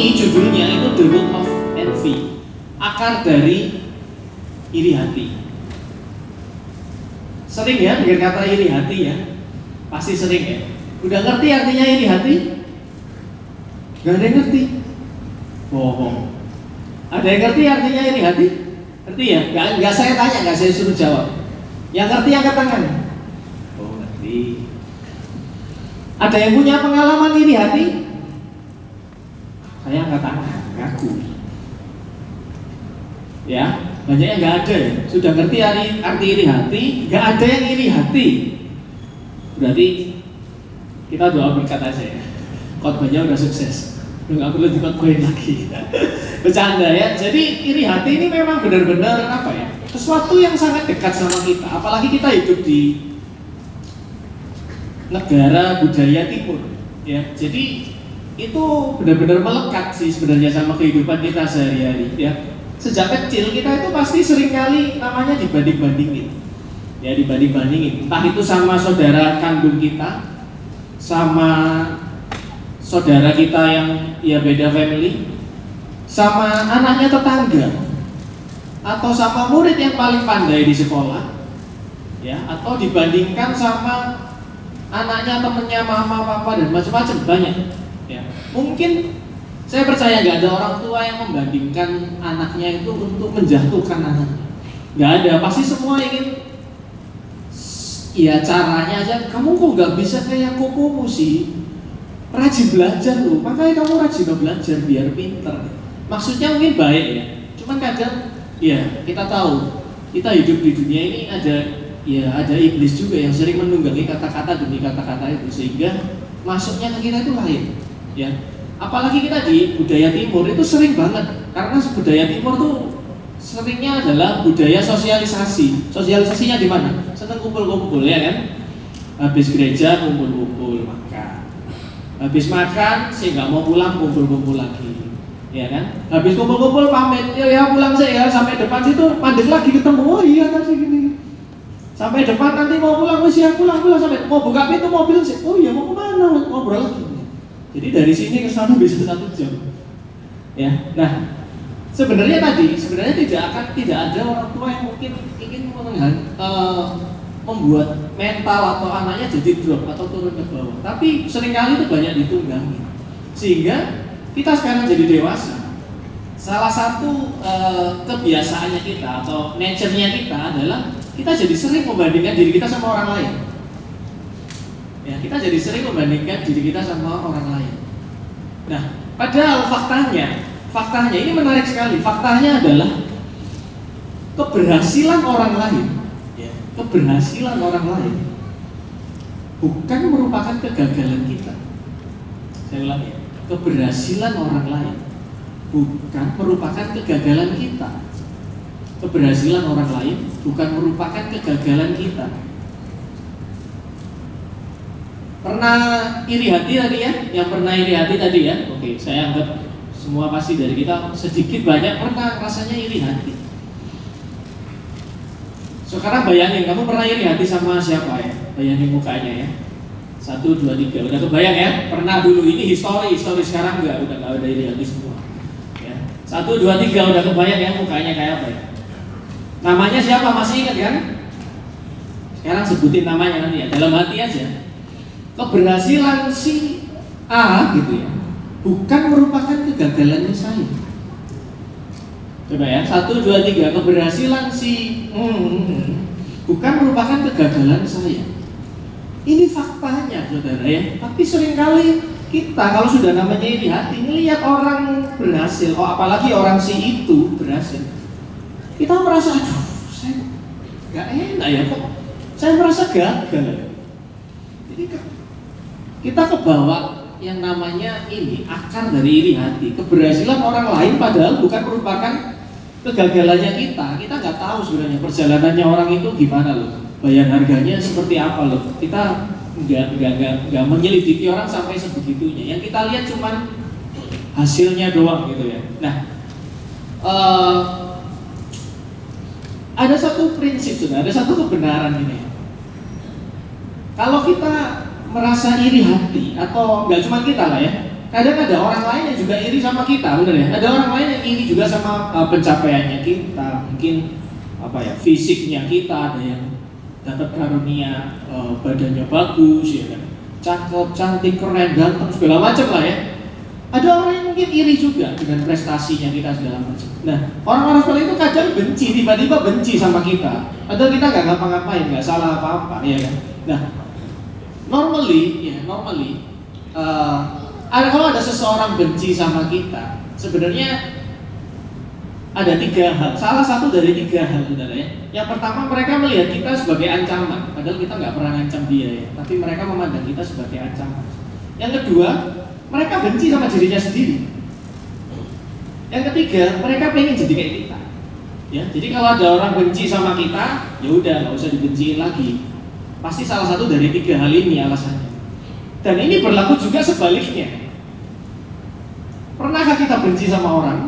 Ini judulnya itu The Root of Envy, akar dari iri hati. Sering ya dengar kata iri hati ya? Pasti sering ya. Udah ngerti artinya iri hati? Gak ada yang ngerti. Bohong. Ada yang ngerti artinya iri hati? Ngerti ya? Gak saya tanya, gak saya suruh jawab. Yang ngerti angkat tangan. Oh ngerti. Ada yang punya pengalaman iri hati? Saya angkat tangan, ngaku. Ya, banyak yang nggak ada ya. Sudah ngerti arti iri hati, nggak ada yang iri hati. Berarti kita doa berkat aja ya. Khotbahnya udah sukses. Nggak perlu dikhotbahin lagi. Bercanda ya. Jadi iri hati ini memang benar-benar apa ya? Sesuatu yang sangat dekat sama kita. Apalagi kita hidup di negara budaya timur. Ya, jadi itu benar-benar melekat sih sebenarnya sama kehidupan kita sehari-hari. Ya, sejak kecil kita itu pasti sering kali namanya dibanding-bandingin. Ya, dibanding-bandingin. Entah itu sama saudara kandung kita, sama saudara kita yang ya beda family, sama anaknya tetangga, atau sama murid yang paling pandai di sekolah, ya, atau dibandingkan sama anaknya temennya mama papa dan macam-macam banyak. Ya, mungkin saya percaya nggak ada orang tua yang membandingkan anaknya itu untuk menjatuhkan anaknya. Nggak ada, pasti semua ingin. Ya caranya aja, kamu kok nggak bisa kayak kokomu sih? Rajin belajar loh, makanya kamu rajin belajar biar pinter. Maksudnya mungkin baik ya, cuman kadang ya kita tahu kita hidup di dunia ini ada iblis juga yang sering menunggangi kata-kata demi kata-kata itu sehingga masuknya ke kita itu lain. Ya, apalagi kita di budaya timur itu sering banget karena budaya timur tuh seringnya adalah budaya sosialisasi. Sosialisasinya di mana? Seneng kumpul-kumpul ya kan? Habis gereja kumpul-kumpul makan. Habis makan sih nggak mau pulang kumpul-kumpul lagi. Ya kan? Habis kumpul-kumpul pamit, ya pulang saya sampai depan situ mandek lagi ketemu. Oh iya tadi gini. Sampai depan nanti mau pulang wis ya pulang sampai mau buka pintu mobil sih. Oh iya mau kemana? Ngobrol lagi. Jadi dari sini ke sana bisa 1 jam. Ya. Nah, sebenarnya tidak ada orang tua yang mungkin ingin membuat mental atau anaknya jadi drop atau turun ke bawah. Tapi seringkali itu banyak ditunggangi. Sehingga kita sekarang jadi dewasa. Salah satu kebiasaannya kita atau nature-nya kita adalah kita jadi sering membandingkan diri kita sama orang lain. Ya, kita jadi sering membandingkan diri kita sama orang lain. Nah, padahal faktanya ini menarik sekali. Faktanya adalah keberhasilan orang lain, ya, keberhasilan orang lain bukan merupakan kegagalan kita. Saya ulang ya, keberhasilan orang lain bukan merupakan kegagalan kita. Keberhasilan orang lain bukan merupakan kegagalan kita. Pernah iri hati tadi ya? Yang pernah iri hati tadi ya? Oke, saya anggap semua pasti dari kita sedikit banyak pernah rasanya iri hati. Sekarang bayangin, kamu pernah iri hati sama siapa ya? Bayangin mukanya ya. 1, 2, 3, udah kebayang ya? Pernah dulu, ini histori sekarang udah ada iri hati semua. Ya. 1, 2, 3 udah kebayang ya mukanya kayak apa ya? Namanya siapa? Masih ingat kan? Sekarang sebutin namanya nanti ya, dalam hati aja. Keberhasilan si A gitu ya, bukan merupakan kegagalannya saya. Coba ya, 1, 2, 3, keberhasilan si bukan merupakan kegagalan saya. Ini faktanya saudara ya. Tapi seringkali kita kalau sudah namanya iri hati, melihat orang berhasil, apalagi orang si itu berhasil, kita merasa aduh, saya nggak enak ya kok, saya merasa gagal. Jadi kita kebawa yang namanya ini akar dari iri hati. Keberhasilan orang lain padahal bukan merupakan kegagalannya kita. Kita nggak tahu sebenarnya perjalanannya orang itu gimana loh, bayar harganya seperti apa loh. Kita nggak menyelidiki orang sampai sebegitunya. Yang kita lihat cuman hasilnya doang gitu ya. Nah, ada satu prinsip sudah, ada satu kebenaran ini. Kalau kita merasa iri hati, atau nggak cuma kita lah ya, Kadang ada orang lain yang juga iri sama kita, bener ya? Ada orang lain yang iri juga sama pencapaiannya kita, mungkin fisiknya kita, ada yang dapat karunia badannya bagus, ya kan? Cakep, cantik, keren, ganteng, segala macam lah ya. Ada orang yang mungkin iri juga dengan prestasinya kita segala macam. Nah, orang-orang seperti itu kadang benci, tiba-tiba benci sama kita. Atau kita nggak ngapa-ngapain, nggak salah apa-apa, ya kan? Nah, normally, kalau ada seseorang benci sama kita, sebenarnya ada 3 hal. Salah satu dari 3 hal, saudara ya. Yang pertama, mereka melihat kita sebagai ancaman, padahal kita nggak pernah ngancam dia ya. Tapi mereka memandang kita sebagai ancaman. Yang kedua, mereka benci sama dirinya sendiri. Yang ketiga, mereka pengen jadi kayak kita. Ya, jadi kalau ada orang benci sama kita, ya udah nggak usah dibenciin lagi. Pasti salah satu dari 3 hal ini alasannya. Dan ini berlaku juga sebaliknya. Pernahkah kita benci sama orang?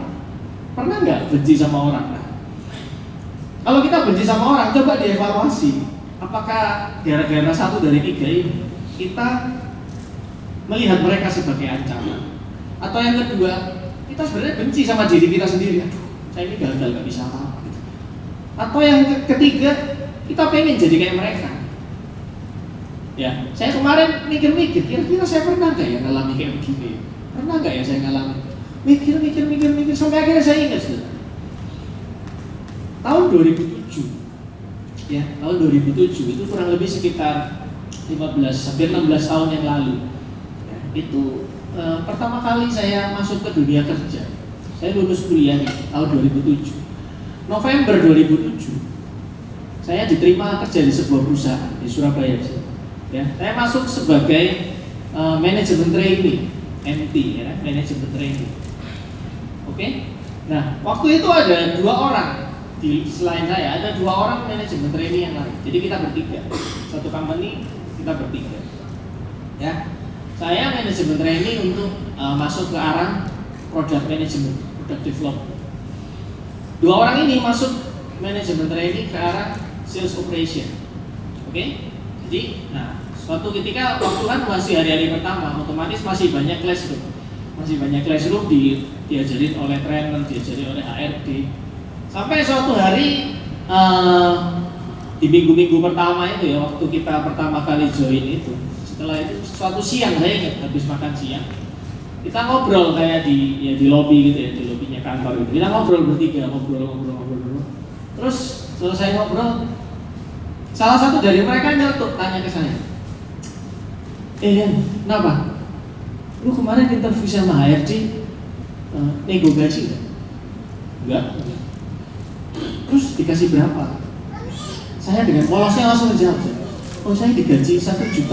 Pernah nggak benci sama orang? Nah, kalau kita benci sama orang, coba dievaluasi. Apakah gara-gara satu dari 3 ini kita melihat mereka sebagai ancaman? Atau yang kedua, kita sebenarnya benci sama diri kita sendiri. Saya ini gagal, nggak bisa apa-apa. Atau yang ketiga, kita pengen jadi kayak mereka. Ya, saya kemarin mikir-mikir, kira-kira saya pernah nggak ya ngalami kayak begini? Pernah nggak ya saya ngalami? Mikir, sampai akhirnya saya ingat sudah. Tahun 2007, ya, tahun 2007 itu kurang lebih sekitar 15, hampir 16 tahun yang lalu. Ya, itu pertama kali saya masuk ke dunia kerja. Saya lulus kuliah tahun 2007. November 2007, saya diterima kerja di sebuah perusahaan di Surabaya. Ya, saya masuk sebagai manajemen training, MT, ya, manajemen training. Oke, nah waktu itu ada 2 orang selain saya, ada 2 orang manajemen training yang lain. Jadi kita bertiga, satu company kita bertiga. Ya, saya manajemen training untuk masuk ke arah product management, product development. 2 orang ini masuk manajemen training ke arah sales operation. Oke, jadi, nah suatu ketika waktu kan masih hari-hari pertama, otomatis masih banyak classroom. Masih banyak classroom diajarin oleh trainer, diajarin oleh HRD. Sampai suatu hari di minggu-minggu pertama itu ya, waktu kita pertama kali join itu, setelah itu suatu siang, saya ingat habis makan siang, kita ngobrol kayak di lobby gitu ya, di lobbynya kantor gitu. Kita ngobrol bertiga, ngobrol. Terus selesai ngobrol, salah satu dari mereka nyeletuk tanya ke saya, kenapa? Lu kemarin interview sama HRD nego gaji nggak? Enggak. Terus dikasih berapa? Saya dengan polosnya langsung menjawab, oh saya digaji 1.750.000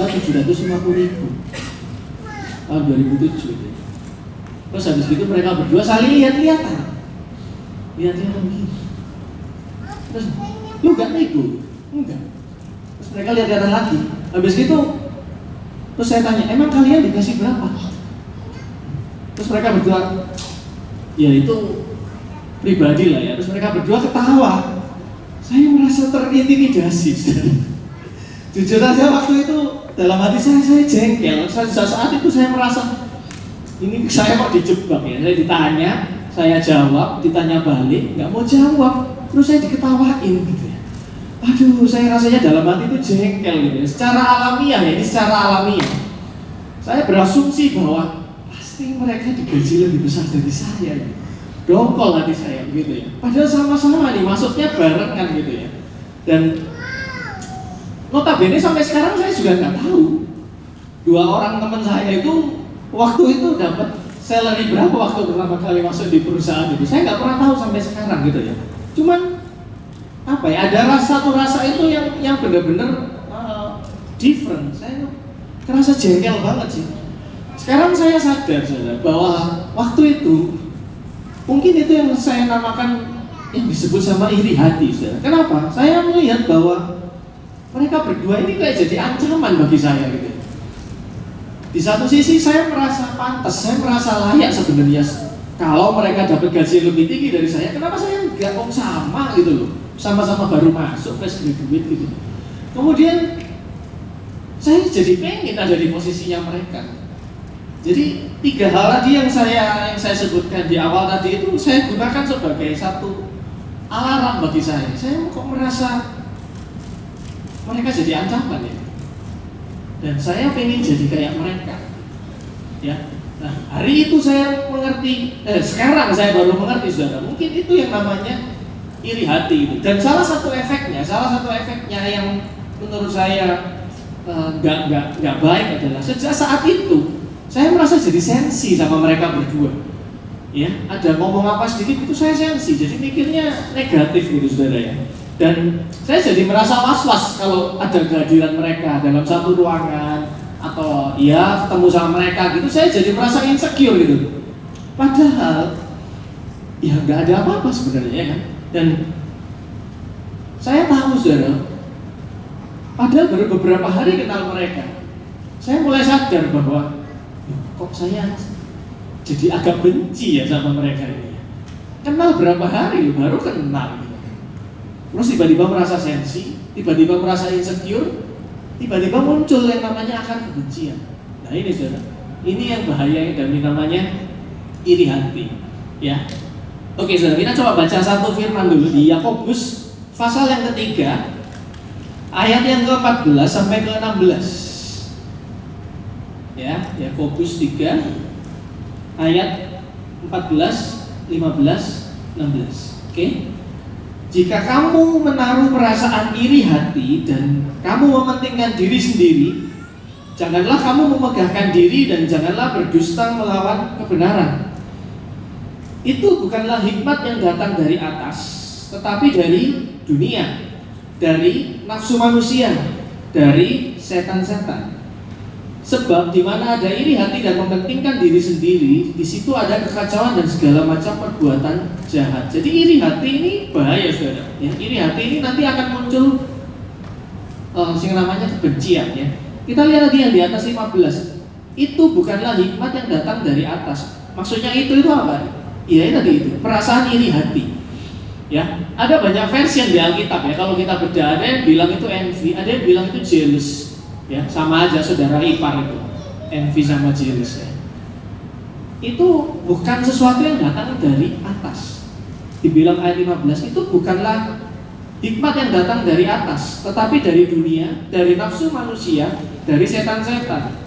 tahun 2007. Terus habis itu mereka berdua saling lihat-lihatan begini. Terus, lu gak nego? Enggak. Terus mereka lihat-lihatan lagi. Habis itu, terus saya tanya, emang kalian dikasih berapa? Terus mereka berdua, ya itu pribadi lah ya. Terus mereka berdua ketawa. Saya merasa terintimidasi. Jujur aja waktu itu dalam hati saya jengkel. Saat itu saya merasa ini saya mau dijebak ya. Saya ditanya, saya jawab, ditanya balik, nggak mau jawab, terus saya diketawain gitu ya. Aduh, saya rasanya dalam hati itu jengkel gitu ya. Secara alamiah ya, ini secara alamiah. Saya berasumsi bahwa pasti mereka digaji lebih besar dari saya gitu. Dongkol hati saya begitu ya. Padahal sama-sama nih, masuknya barengan gitu ya. Dan notabene sampai sekarang saya juga nggak tahu 2 orang teman saya itu waktu itu dapat salary berapa waktu pertama kali masuk di perusahaan itu. Saya nggak pernah tahu sampai sekarang gitu ya. Cuman apa ya, ada satu rasa itu yang benar-benar different. Saya kerasa jengkel banget sih. Sekarang saya sadar bahwa waktu itu mungkin itu yang saya namakan yang disebut sama iri hati. Kenapa? Saya melihat bahwa mereka berdua ini kayak jadi ancaman bagi saya gitu. Di satu sisi saya merasa pantas, saya merasa layak sebenarnya kalau mereka dapat gaji lebih tinggi dari saya. Kenapa saya enggak kok sama gitu loh? Sama-sama baru masuk fresh graduate gitu. Kemudian saya jadi pengen ada di posisinya mereka. Jadi 3 hal tadi yang saya sebutkan di awal tadi itu saya gunakan sebagai satu alarm bagi saya. Saya kok merasa mereka jadi ancaman ya. Dan saya pengen jadi kayak mereka. Ya. Nah, hari itu saya mengerti, sekarang saya baru mengerti saudara. Mungkin itu yang namanya iri hati itu. Dan salah satu efeknya yang menurut saya nggak baik adalah sejak saat itu saya merasa jadi sensi sama mereka berdua. Ya, ada ngomong apa sedikit itu saya sensi, jadi mikirnya negatif gitu saudara ya. Dan saya jadi merasa was-was kalau ada kehadiran mereka dalam satu ruangan atau ya ketemu sama mereka gitu, saya jadi merasa insecure gitu. Padahal ya nggak ada apa-apa sebenarnya ya kan. Dan saya tahu saudara, padahal baru beberapa hari kenal mereka, saya mulai sadar bahwa kok saya jadi agak benci ya sama mereka ini. Kenal berapa hari baru kenal gitu. Terus tiba-tiba merasa sensi, tiba-tiba merasa insecure, tiba-tiba muncul yang namanya akar kebencian. Nah ini saudara, ini yang bahaya dan ini namanya iri hati. Ya, oke saudara, kita coba baca satu firman dulu di Yakobus pasal yang ketiga, ayat yang ke-14 sampai ke-16. Ya, Yakobus 3 ayat 14, 15, 16. Oke. Jika kamu menaruh perasaan iri hati dan kamu mementingkan diri sendiri, janganlah kamu memegahkan diri dan janganlah berdusta melawan kebenaran. Itu bukanlah hikmat yang datang dari atas, tetapi dari dunia, dari nafsu manusia, dari setan-setan. Sebab di mana ada iri hati dan mementingkan diri sendiri, di situ ada kekacauan dan segala macam perbuatan jahat. Jadi iri hati ini bahaya saudara. Ya, iri hati ini nanti akan muncul yang namanya kebencian ya. Kita lihat tadi yang di atas 15. Itu bukanlah hikmat yang datang dari atas. Maksudnya itu apa? Iya tadi itu perasaan iri hati. Ya, ada banyak versi yang di Alkitab ya. Kalau kita bedah, ada yang bilang itu envy, ada yang bilang itu jealous. Ya, sama aja saudara ipar itu. Envy sama jealous ya. Itu bukan sesuatu yang datang dari atas. Dibilang ayat 15 itu bukanlah hikmat yang datang dari atas, tetapi dari dunia, dari nafsu manusia, dari setan-setan.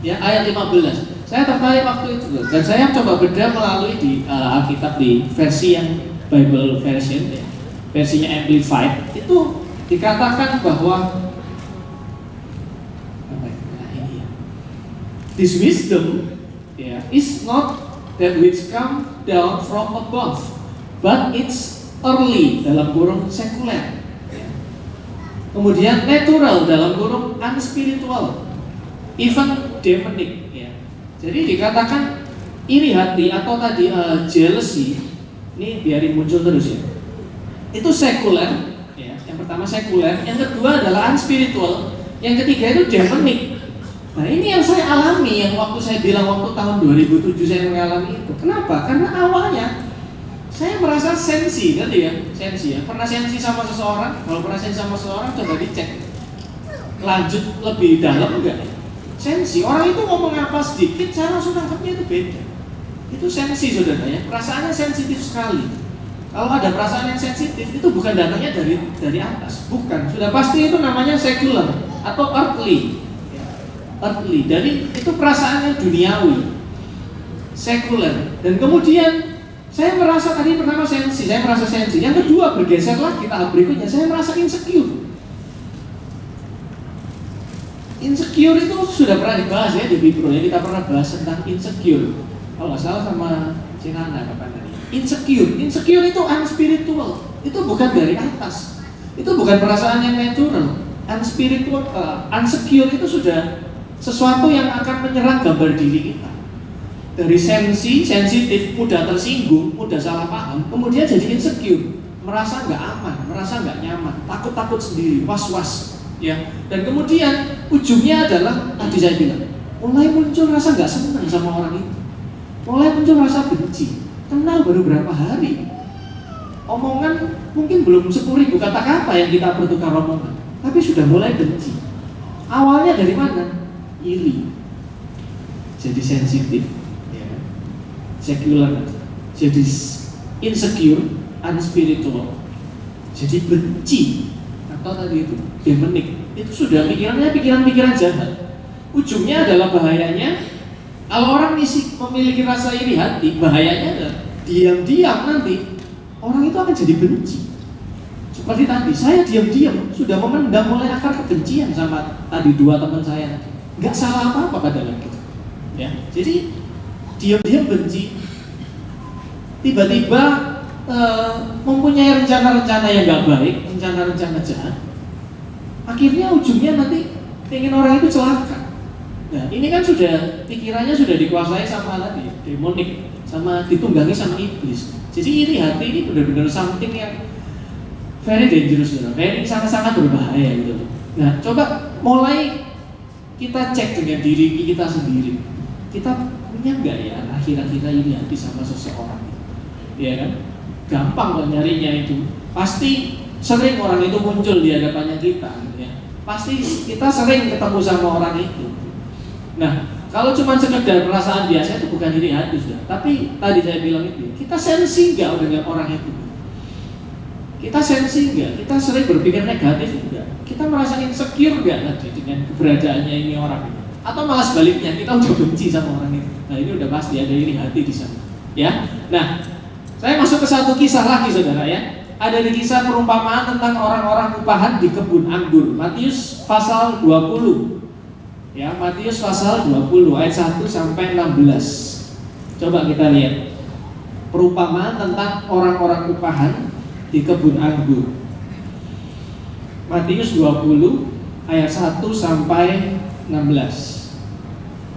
Ya, ayat 15. Saya tertarik waktu itu dan saya coba bedah melalui di Alkitab di versi yang Bible version ya. Versinya Amplified itu dikatakan bahwa this wisdom is not that which come down from above, but it's early dalam kurung sekuler. Kemudian natural dalam kurung unspiritual, even demonic. Ya. Jadi dikatakan iri hati atau tadi jealousy, ini biarin muncul terus ya. Itu sekuler, ya. Yang pertama sekuler, yang kedua adalah unspiritual, yang ketiga itu demonic. Nah ini yang saya alami, yang waktu saya bilang waktu tahun 2007 saya mengalami itu. Kenapa? Karena awalnya saya merasa sensi, ngerti ya? Sensi ya. Pernah sensi sama seseorang? Kalau pernah sensi sama seseorang, coba dicek. Lanjut lebih dalam enggak? Sensi. Orang itu ngomong apa sedikit, saya langsung tangkapnya itu beda. Itu sensi saudara ya. Perasaannya sensitif sekali. Kalau ada perasaan yang sensitif, itu bukan datangnya dari atas, bukan. Sudah pasti itu namanya secular atau earthly. Jadi itu perasaannya duniawi, sekuler. Dan kemudian saya merasa tadi pertama sensi, saya merasa sensi. Yang kedua bergeser lagi tahap berikutnya, saya merasa insecure. Insecure itu sudah pernah dibahas ya di Bipro ya, kita pernah bahas tentang insecure. Kalau nggak salah sama Cinana kapan tadi. Insecure itu unspiritual, itu bukan dari atas, itu bukan perasaan yang natural. Unspiritual, insecure itu sudah sesuatu yang akan menyerang gambar diri kita. Dari sensitif, mudah tersinggung, mudah salah paham, kemudian jadi insecure, merasa nggak aman, merasa nggak nyaman, takut sendiri, was-was, ya. Dan kemudian ujungnya adalah tadi saya bilang, mulai muncul rasa nggak senang sama orang itu, mulai muncul rasa benci. Kenal baru berapa hari, omongan mungkin belum 10.000 kata-kata yang kita bertukar omongan, tapi sudah mulai benci. Awalnya dari mana? Iri. jadi sensitif, ya, sekuler, jadi insecure, unspiritual, jadi benci, atau tadi itu demonik. Itu sudah pikiran-pikiran jahat. Ujungnya adalah bahayanya kalau orang memiliki rasa iri hati, bahayanya adalah diam-diam nanti orang itu akan jadi benci. Seperti tadi, saya diam-diam sudah memendam mulai akar kebencian sama tadi dua teman saya. Nggak salah apa-apa padahal gitu. Ya, jadi diam-diam benci. Tiba-tiba mempunyai rencana-rencana yang nggak baik, rencana-rencana jahat. Akhirnya ujungnya nanti ingin orang itu celaka. Nah, ini kan sudah pikirannya sudah dikuasai sama tadi demonik, sama ditunggangi sama iblis. Jadi iri hati ini benar-benar something yang very dangerous, very sangat-sangat berbahaya gitu. Nah, coba mulai kita cek dengan diri kita sendiri. Kita punya nggak ya akhir-akhir iri hati sama seseorang? Ya kan? Gampang loh nyarinya itu. Pasti sering orang itu muncul di hadapannya kita, ya. Pasti kita sering ketemu sama orang itu. Nah, kalau cuma sekedar perasaan biasa itu bukan iri hati sudah. Tapi tadi saya bilang itu, kita sensi nggak dengan orang itu? Kita sensi nggak? Kita sering berpikir negatif enggak? Kita merasa insecure nggak tadi dengan keberadaannya ini orang itu? Atau malah sebaliknya, kita udah benci sama orang itu? Nah, ini udah pasti ada iri hati di sana, ya. Nah, saya masuk ke satu kisah lagi, saudara, ya. Ada di kisah perumpamaan tentang orang-orang upahan di kebun anggur. Matius pasal 20. Ya, Matius pasal 20 ayat 1 sampai 16. Coba kita lihat perumpamaan tentang orang-orang upahan di kebun anggur. Matius 20 ayat 1 sampai 16.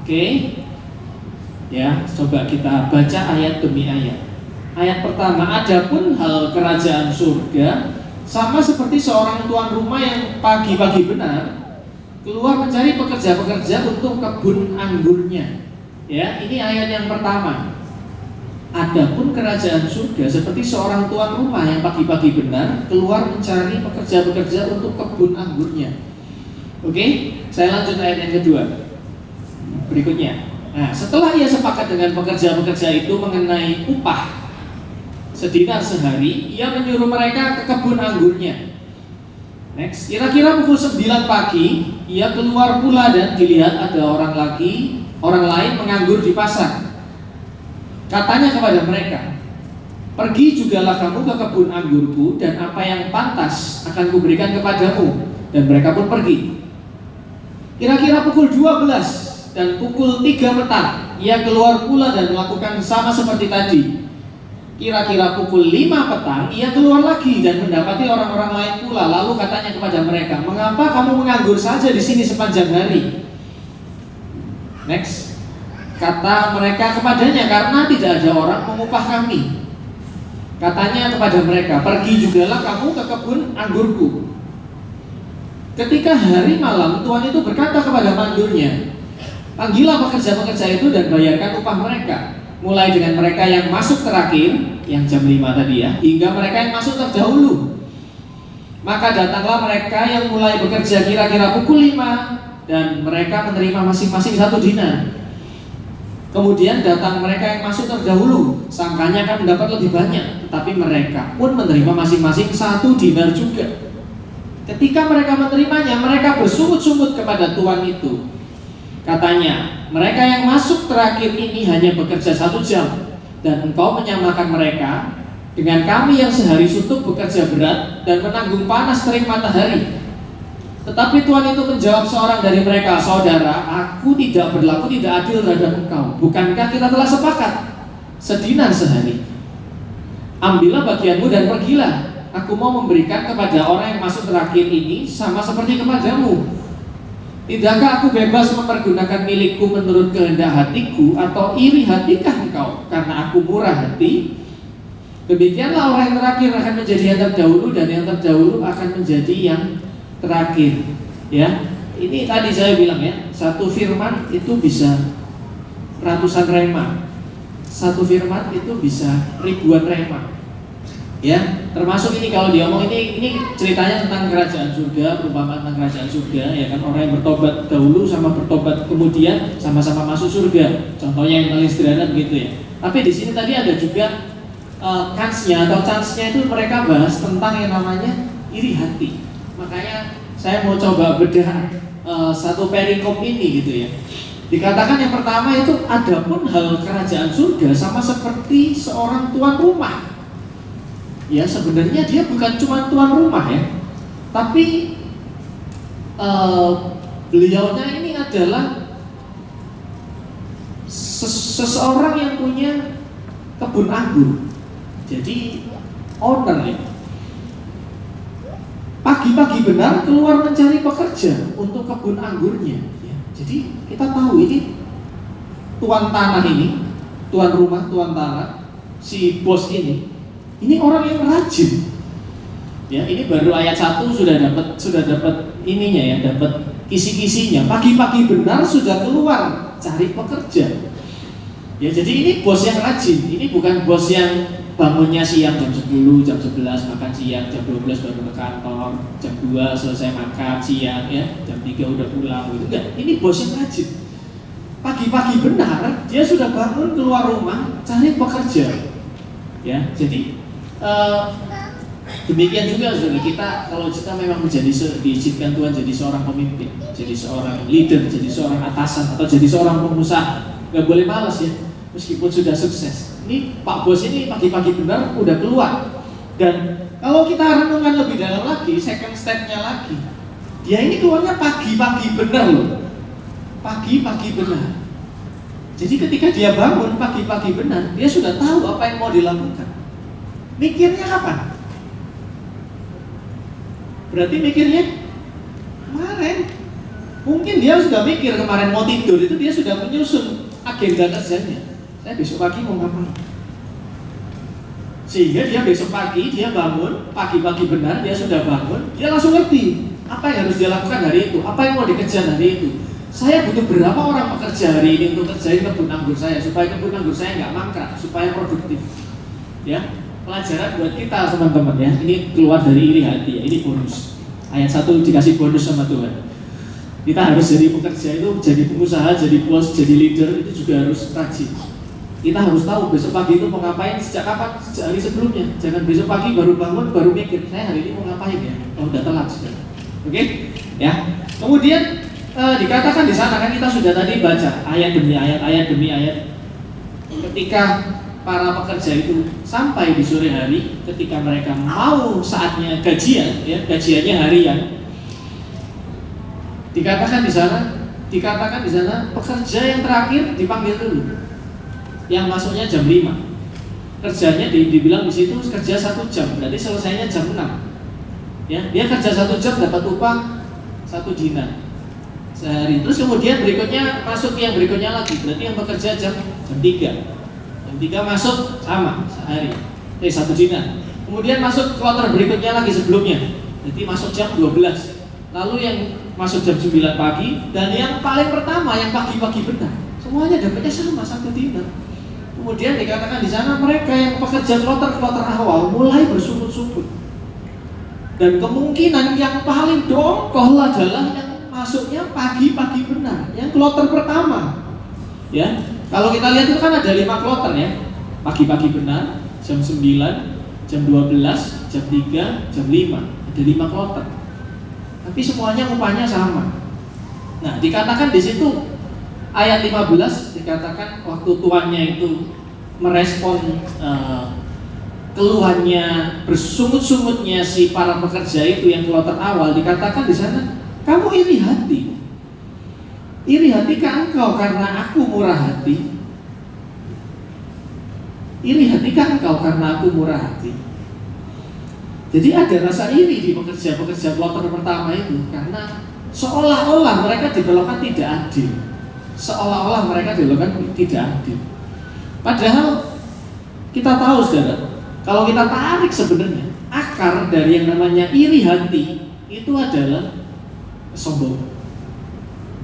Oke. Ya, coba kita baca ayat demi ayat. Ayat pertama, adapun hal kerajaan surga sama seperti seorang tuan rumah yang pagi-pagi benar keluar mencari pekerja-pekerja untuk kebun anggurnya. Ya, ini ayat yang pertama. Adapun kerajaan surga seperti seorang tuan rumah yang pagi-pagi benar keluar mencari pekerja-pekerja untuk kebun anggurnya. Oke, saya lanjut ayat yang kedua. Berikutnya. Nah, setelah ia sepakat dengan pekerja-pekerja itu mengenai upah sedinar sehari, ia menyuruh mereka ke kebun anggurnya. Next, kira-kira pukul 9 pagi, ia keluar pula dan dilihat ada orang lain menganggur di pasar. Katanya kepada mereka, pergi jugalah kamu ke kebun anggurku dan apa yang pantas akan kuberikan kepadamu. Dan mereka pun pergi. Kira-kira pukul 12 dan pukul 3 petang, ia keluar pula dan melakukan sama seperti tadi. Kira-kira pukul 5 petang, ia keluar lagi dan mendapati orang-orang lain pula. Lalu katanya kepada mereka, mengapa kamu menganggur saja di sini sepanjang hari? Next, kata mereka kepadanya, karena tidak ada orang mengupah kami. Katanya kepada mereka, pergi jugalah kamu ke kebun anggurku. Ketika hari malam, Tuhan itu berkata kepada mandurnya, panggillah pekerja-pekerja itu dan bayarkan upah mereka. Mulai dengan mereka yang masuk terakhir, yang jam 5 tadi ya, hingga mereka yang masuk terdahulu. Maka datanglah mereka yang mulai bekerja kira-kira pukul 5, dan mereka menerima masing-masing 1 dinar. Kemudian datang mereka yang masuk terdahulu, sangkanya akan mendapat lebih banyak, tetapi mereka pun menerima masing-masing 1 dinar juga. Ketika mereka menerimanya, mereka bersungut-sungut kepada tuan itu. Katanya, mereka yang masuk terakhir ini hanya bekerja 1 jam, dan engkau menyamakan mereka dengan kami yang sehari suntuk bekerja berat dan menanggung panas terik matahari. Tetapi Tuhan itu menjawab seorang dari mereka, saudara, aku tidak berlaku tidak adil terhadap engkau. Bukankah kita telah sepakat 1 dinar sehari? Ambillah bagianmu dan pergilah. Aku mau memberikan kepada orang yang masuk terakhir ini sama seperti kepadamu. Tidakkah aku bebas mempergunakan milikku menurut kehendak hatiku, atau iri hatikah engkau karena aku murah hati? Demikianlah orang yang terakhir akan menjadi yang terdahulu, dan yang terdahulu akan menjadi yang terakhir. Ya, ini tadi saya bilang ya, 1 firman itu bisa ratusan rema, 1 firman itu bisa ribuan rema. Ya, termasuk ini kalau diomong ini ceritanya tentang kerajaan surga, perumpamaan tentang kerajaan surga, ya kan, orang yang bertobat dahulu sama bertobat kemudian sama-sama masuk surga. Contohnya yang paling sederhana begitu ya. Tapi di sini tadi ada juga chance-nya itu mereka bahas tentang yang namanya iri hati. Makanya saya mau coba bedah satu perikop ini gitu ya. Dikatakan yang pertama itu adapun hal kerajaan surga sama seperti seorang tuan rumah. Ya sebenarnya dia bukan cuma tuan rumah ya, tapi beliaunya ini adalah seseorang yang punya kebun anggur. Jadi owner ya. Pagi-pagi benar keluar mencari pekerja untuk kebun anggurnya. Ya. Jadi kita tahu ini tuan tanah ini, tuan rumah, tuan tanah, si bos ini orang yang rajin. Ya, ini baru ayat 1 sudah dapat ininya ya, dapat kisi-kisinya. Pagi-pagi benar sudah keluar cari pekerja. Ya, jadi ini bos yang rajin. Ini bukan bos yang bangunnya siang jam 10, jam 11 makan siang, jam 12 baru ke kantor, jam 2 selesai makan siang ya, jam 3 udah pulang gitu. Enggak, ini bos yang rajin. Pagi-pagi benar dia sudah bangun keluar rumah cari pekerja. Ya, jadi demikian juga saudara kita, kalau kita memang diizinkan Tuhan jadi seorang pemimpin, jadi seorang leader, jadi seorang atasan atau jadi seorang pengusaha, nggak boleh malas ya, meskipun sudah sukses. Ini Pak Bos ini pagi-pagi benar udah keluar, dan kalau kita renungkan lebih dalam lagi, second step-nya lagi, dia ini keluarnya pagi-pagi benar loh, pagi-pagi benar. Jadi ketika dia bangun pagi-pagi benar, dia sudah tahu apa yang mau dilakukan. Mikirnya kapan? Berarti mikirnya kemarin. Mungkin dia sudah mikir kemarin mau tidur itu, dia sudah menyusun agenda kerjanya. Saya besok pagi mau ngapain? Sehingga dia besok pagi dia bangun, pagi-pagi benar dia sudah bangun, dia langsung ngerti apa yang harus dia lakukan hari itu, apa yang mau dikejar hari itu. Saya butuh berapa orang pekerja hari ini untuk kerjain kebun anggur saya, supaya kebun anggur saya nggak mangkrak, supaya produktif. Ya, pelajaran buat kita teman-teman ya. Ini keluar dari iri hati ya, ini bonus. Ayat 1 dikasih bonus sama Tuhan. Kita harus jadi pekerja itu, jadi pengusaha, jadi bos, jadi leader itu juga harus rajin. Kita harus tahu besok pagi itu mau ngapain, sejak kapan, sejak hari sebelumnya. Jangan besok pagi baru bangun, baru mikir, saya hari ini mau ngapain ya, kalau udah telat sudah. Oke? Ya. Kemudian dikatakan di sana kan kita sudah tadi baca ayat demi ayat, ayat demi ayat. Ketika para pekerja itu sampai di sore hari, ketika mereka mau saatnya gajian, ya, gajiannya harian, dikatakan di sana pekerja yang terakhir dipanggil dulu, yang masuknya jam 5, kerjanya dibilang di situ kerja 1 jam, berarti selesainya jam 6. Ya, dia kerja 1 jam dapat upah 1 dinar sehari. Terus kemudian berikutnya masuk yang berikutnya lagi, berarti yang bekerja jam 3. Jam 3 masuk sama sehari, 1 dinar. Kemudian masuk kloter berikutnya lagi sebelumnya, jadi masuk jam 12. Lalu yang masuk jam 9 pagi, dan yang paling pertama yang pagi-pagi benar, semuanya dapatnya sama 1 dinar. Kemudian dikatakan di sana mereka yang pekerja kloter awal mulai bersungut-sungut. Dan kemungkinan yang paling dongkol adalah yang masuknya pagi-pagi benar, yang kloter pertama. Ya, kalau kita lihat itu kan ada 5 kloter ya. Pagi-pagi benar, jam 9, jam 12, jam 3, jam 5. Ada 5 kloter. Tapi semuanya upahnya sama. Nah, dikatakan di situ ayat 15 dikatakan waktu tuannya itu merespon keluhannya, bersungut-sungutnya si para pekerja itu yang kloter awal, dikatakan di sana, kamu iri hati. Iri hatikah engkau karena aku murah hati? Iri hatikah engkau karena aku murah hati? Jadi ada rasa iri di pekerja-pekerja kloter pertama itu, karena seolah-olah mereka diperlakukan tidak adil. Seolah-olah mereka diperlakukan tidak adil. Padahal kita tahu saudara, kalau kita tarik sebenarnya akar dari yang namanya iri hati itu adalah kesombongan.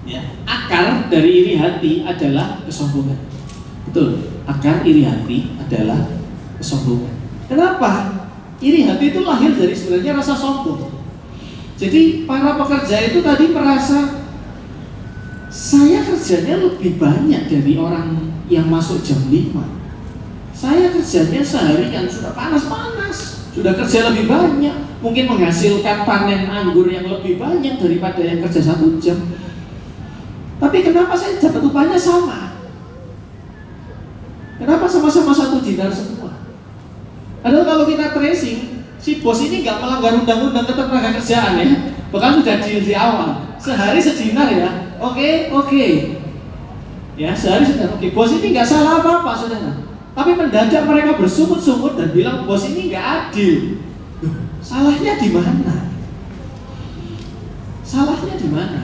Ya, akar dari iri hati adalah kesombongan. Betul, akar iri hati adalah kesombongan. Kenapa? iri hati itu lahir dari sebenarnya rasa sombong. Jadi para pekerja itu tadi merasa saya kerjanya lebih banyak dari orang yang masuk jam 5. Saya kerjanya seharian sudah panas-panas, sudah kerja lebih banyak, mungkin menghasilkan panen anggur yang lebih banyak daripada yang kerja 1 jam. Tapi kenapa saya dapat upahnya sama? Kenapa sama-sama 1 dinar semua? Padahal kalau kita tracing, si bos ini nggak melanggar undang-undang ketenagakerjaan ya. Bahkan sudah di awal, sehari sedinar ya. Oke. Ya, sehari sedinar. Oke, bos ini nggak salah apa-apa, saudara. Tapi mendadak mereka bersungut-sungut dan bilang bos ini nggak adil. Loh, salahnya di mana? Salahnya di mana?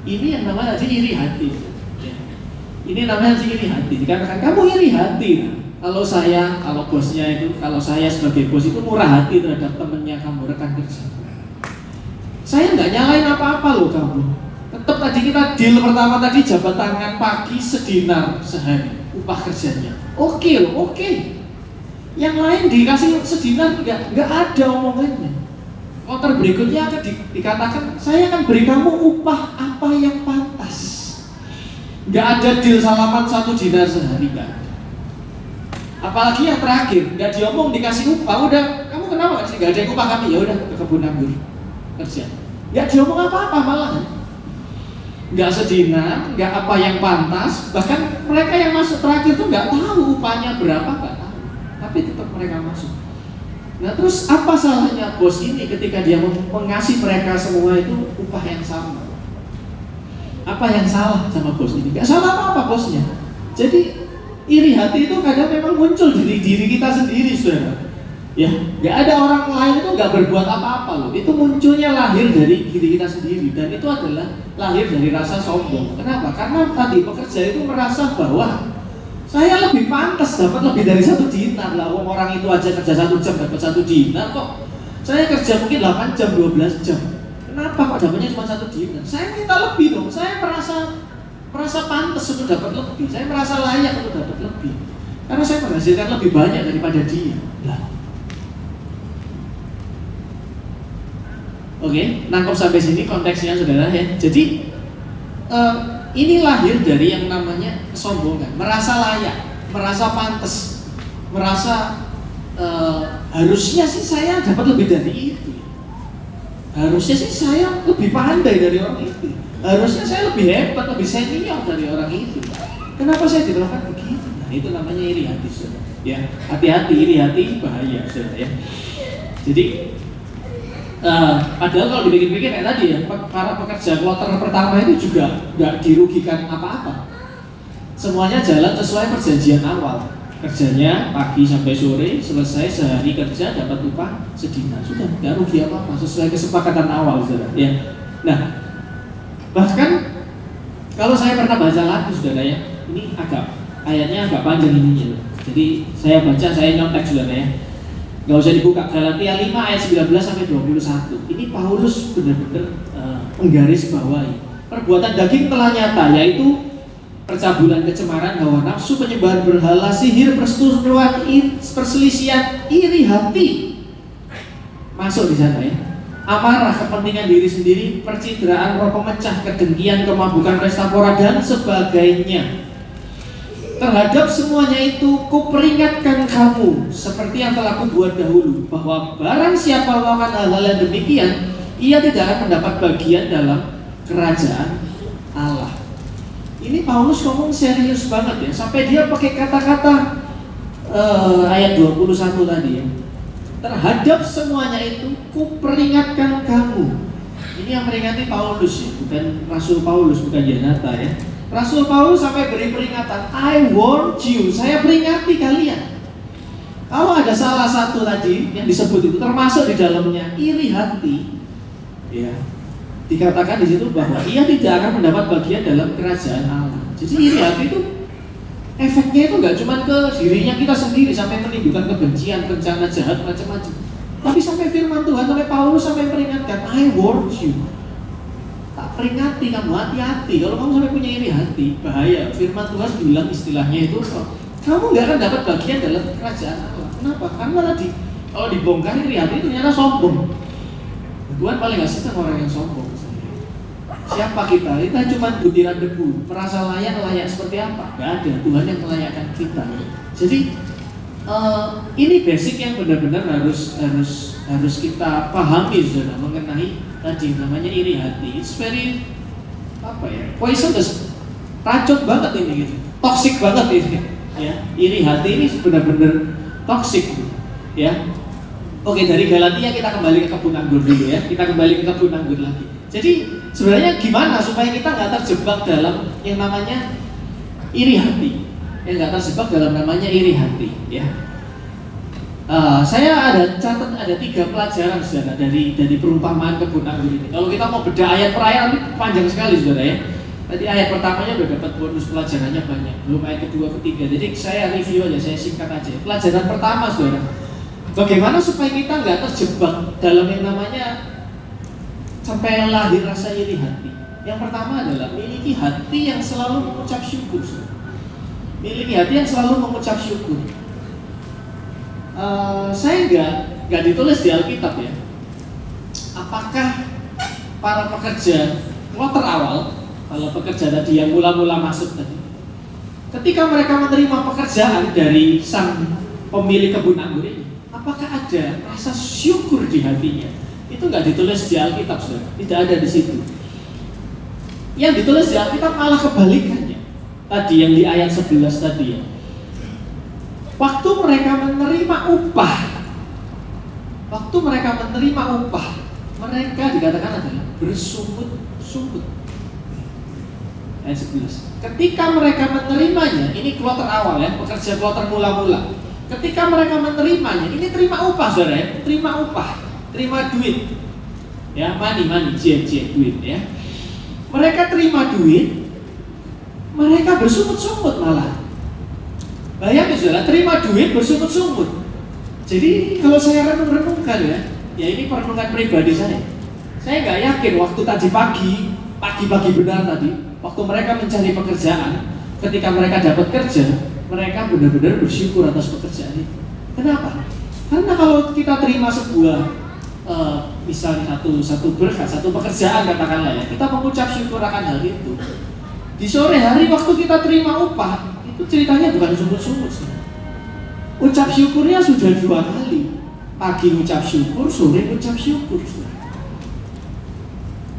Ini yang namanya iri hati. Ya. Ini namanya iri hati. Dikatakan kamu iri hati. Kalau bosnya itu, kalau saya sebagai bos itu murah hati terhadap temennya kamu, rekan kerja. Saya nggak nyalain apa-apa loh kamu. Tetap tadi kita deal pertama tadi jabat tangan pagi sedinar sehari upah kerjanya. Oke loh, oke. Yang lain dikasih sedinar nggak ada omongannya. Kotor berikutnya akan dikatakan saya akan beri kamu upah apa yang pantas. Nggak ada deal salaman 1 dinar sehari kan. Apalagi yang terakhir, nggak diomong dikasih upah, udah kamu kenapa nggak ada upah kami, ya udah ke kebun anggur kerja. Nggak diomong apa-apa malah, nggak sedinar, nggak apa yang pantas, bahkan mereka yang masuk terakhir tuh nggak tahu upahnya berapa, nggak tahu, tapi tetap mereka masuk. Nah terus apa salahnya bos ini ketika dia mengasih mereka semua itu upah yang sama? Apa yang salah sama bos ini? Nggak salah apa-apa bosnya. Jadi iri hati itu kadang memang muncul dari diri kita sendiri, saudara. Ya, nggak ada orang lain itu nggak berbuat apa-apa loh. Itu munculnya lahir dari diri kita sendiri dan itu adalah lahir dari rasa sombong. Kenapa? Karena tadi pekerja itu merasa bahwa saya lebih pantas dapat lebih dari 1 dinar lah. Orang itu aja kerja 1 jam dapat 1 dinar kok. Saya kerja mungkin 8 jam, 12 jam. Kenapa kok dapatnya cuma 1 dinar? Saya minta lebih dong. Saya merasa pantas untuk dapat lebih, saya merasa layak untuk dapat lebih karena saya menghasilkan lebih banyak daripada dia. Oke, nangkep sampai sini konteksnya saudara ya. Jadi ini lahir dari yang namanya kesombongan, merasa layak, merasa pantas, merasa harusnya sih saya dapat lebih dari itu, harusnya sih saya lebih pandai dari orang itu, harusnya saya lebih hebat, lebih senior dari orang itu. Kenapa saya dilakukan begitu? Nah itu namanya iri hati, saudara. Ya, hati-hati, iri hati bahaya, saudara ya. Jadi padahal kalau dipikir-pikir kayak tadi ya, para pekerja kloter pertama itu juga nggak dirugikan apa-apa. Semuanya jalan sesuai perjanjian awal. Kerjanya pagi sampai sore, selesai sehari kerja dapat upah sedinar, sudah nggak rugi apa-apa, sesuai kesepakatan awal, saudara ya. Nah bahkan kalau saya pernah baca lagi, saudara ya, ini ayatnya agak panjang ini, jadi saya baca, saya nyontek, saudara ya. Gak usah dibuka, Galatia 5 ayat 19 sampai 21. Ini Paulus benar-benar menggaris bawahi perbuatan daging telah nyata, yaitu percabulan, kecemaran, hawa nafsu, penyembahan berhala, sihir, perseteruan, perselisihan, iri hati. Masuk di sana ya. Amarah, kepentingan diri sendiri, percidraan, roh pemecah, kedengkian, kemabukan, pesta pora dan sebagainya. Terhadap semuanya itu kuperingatkan kamu seperti yang telah kubuat dahulu, bahwa barang siapa melakukan hal-hal yang demikian, ia tidak akan mendapat bagian dalam kerajaan Allah. Ini Paulus ngomong serius banget ya, sampai dia pakai kata-kata ayat 21 tadi ya. Terhadap semuanya itu kuperingatkan kamu. Ini yang meringati Paulus ya, bukan Rasul Paulus, bukan Yanata ya. Rasul Paulus sampai beri peringatan, I warn you, saya peringati kalian. Kalau ada salah satu tadi yang disebut itu termasuk di dalamnya iri hati, ya, dikatakan di situ bahwa ia tidak akan mendapat bagian dalam kerajaan Allah. Jadi iri hati itu efeknya itu nggak cuma ke dirinya kita sendiri sampai menimbulkan kebencian, rencana jahat macam-macam, tapi sampai firman Tuhan, sampai Paulus sampai peringatkan, I warn you. Tak peringati kamu, hati-hati. Kalau kamu sampai punya iri hati, bahaya. Firman Tuhan bilang istilahnya itu, kamu nggak akan dapat bagian dalam kerajaan Allah. Kenapa? Karena tadi Kalau dibongkar iri hati ternyata sombong. Tuhan paling gak suka orang yang sombong. Siapa kita? Kita cuma butiran debu. Merasa layak seperti apa? Gak ada. Tuhan yang melayakkan kita. Jadi ini basic yang benar-benar harus kita pahami, saudara, mengenai tadi namanya iri hati. It's very poisonous, racun banget ini gitu, toxic banget ini. Ya, iri hati ini benar-benar toxic, ya. Oke, dari Galatia kita kembali ke kebun anggur dulu ya. Kita kembali ke kebun anggur lagi. Jadi sebenarnya gimana supaya kita nggak terjebak dalam yang namanya iri hati? Yang nggak terjebak dalam namanya iri hati, ya. Saya ada 3 pelajaran, saudara, dari perumpamaan kebun anggur ini. Kalau kita mau bedah ayat per ayat, ini panjang sekali, saudara ya. Tadi ayat pertamanya udah dapat bonus pelajarannya banyak, belum ayat kedua, ketiga. Jadi saya review aja, saya singkat aja. Pelajaran pertama, saudara, bagaimana supaya kita nggak terjebak dalam yang namanya sampai lahir rasa iri hati. Yang pertama adalah miliki hati yang selalu mengucap syukur, saudara. Miliki hati yang selalu mengucap syukur. Saya nggak ditulis di Alkitab ya. Apakah para pekerja kloter awal, kalau pekerja tadi yang mula-mula masuk tadi, ketika mereka menerima pekerjaan dari sang pemilik kebun anggur ini, apakah ada rasa syukur di hatinya? Itu nggak ditulis di Alkitab, saudara. Tidak ada di situ. Yang ditulis di Alkitab malah kebalikannya. Tadi yang di ayat 11 tadi ya. Waktu mereka menerima upah, mereka dikatakan adalah bersungut-sungut. Ayat 11. Ketika mereka menerimanya, ini kloter awal ya, pekerja kloter mula-mula. Ketika mereka menerimanya, ini terima upah, saudara ya, terima upah, terima duit, ya, money, duit ya. Mereka terima duit, mereka bersungut-sungut malah. Bayangin, saudara, terima duit bersungut-sungut. Jadi kalau saya renung-renungkan ya ini perenungan pribadi saya nggak yakin waktu tadi pagi benar tadi, waktu mereka mencari pekerjaan, ketika mereka dapat kerja, mereka benar-benar bersyukur atas pekerjaan itu. Kenapa? Karena kalau kita terima sebuah misalnya satu berkat, satu pekerjaan katakanlah ya, kita mengucap syukur akan hal itu. Di sore hari waktu kita terima upah, itu ceritanya bukan sungut-sungut. Ucap syukurnya sudah 2 kali. Pagi ucap syukur, sore ucap syukur.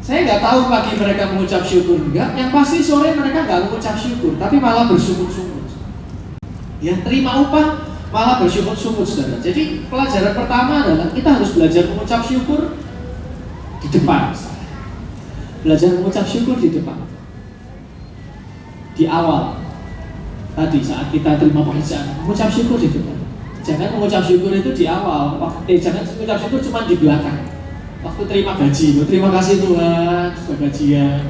Saya nggak tahu pagi mereka mengucap syukur enggak, yang pasti sore mereka nggak mengucap syukur, tapi malah bersungut-sungut. Ya, terima upah malah bersungut-sungut, saudara. Jadi pelajaran pertama adalah kita harus belajar mengucap syukur di depan. Belajar mengucap syukur di depan. Di awal tadi saat kita terima pekerjaan, mengucap syukur di depan. Jangan mengucap syukur itu di awal. Jangan mengucap syukur cuma di belakang. Waktu terima gaji, terima kasih Tuhan sudah gajian.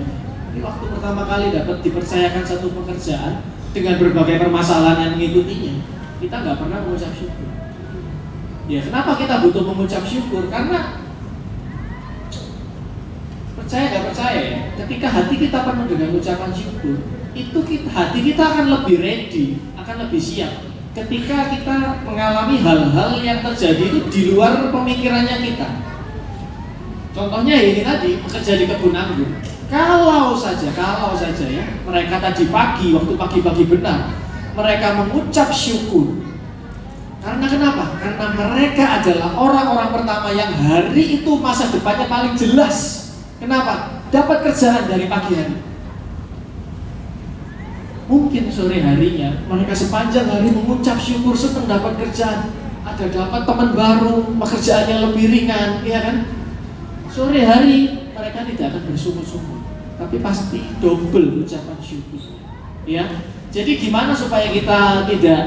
Ini waktu pertama kali dapat dipercayakan satu pekerjaan dengan berbagai permasalahan yang mengikutinya, kita nggak pernah mengucap syukur. Ya, kenapa kita butuh mengucap syukur? Karena percaya nggak percaya ya, ketika hati kita penuh dengan ucapan syukur, itu hati kita akan lebih ready, akan lebih siap ketika kita mengalami hal-hal yang terjadi itu di luar pemikirannya kita. Contohnya ini tadi, bekerja di kebun anggur. Kalau saja ya, mereka tadi waktu pagi benar, mereka mengucap syukur. Karena kenapa? Karena mereka adalah orang-orang pertama yang hari itu masa depannya paling jelas. Kenapa? Dapat kerjaan dari pagi hari. Mungkin sore harinya mereka sepanjang hari mengucap syukur, senang dapat kerjaan, ada dapat teman baru, pekerjaan yang lebih ringan, ya kan? Sore hari mereka tidak akan bersungut-sungut, tapi pasti double ucapan syukur, ya. Jadi gimana supaya kita tidak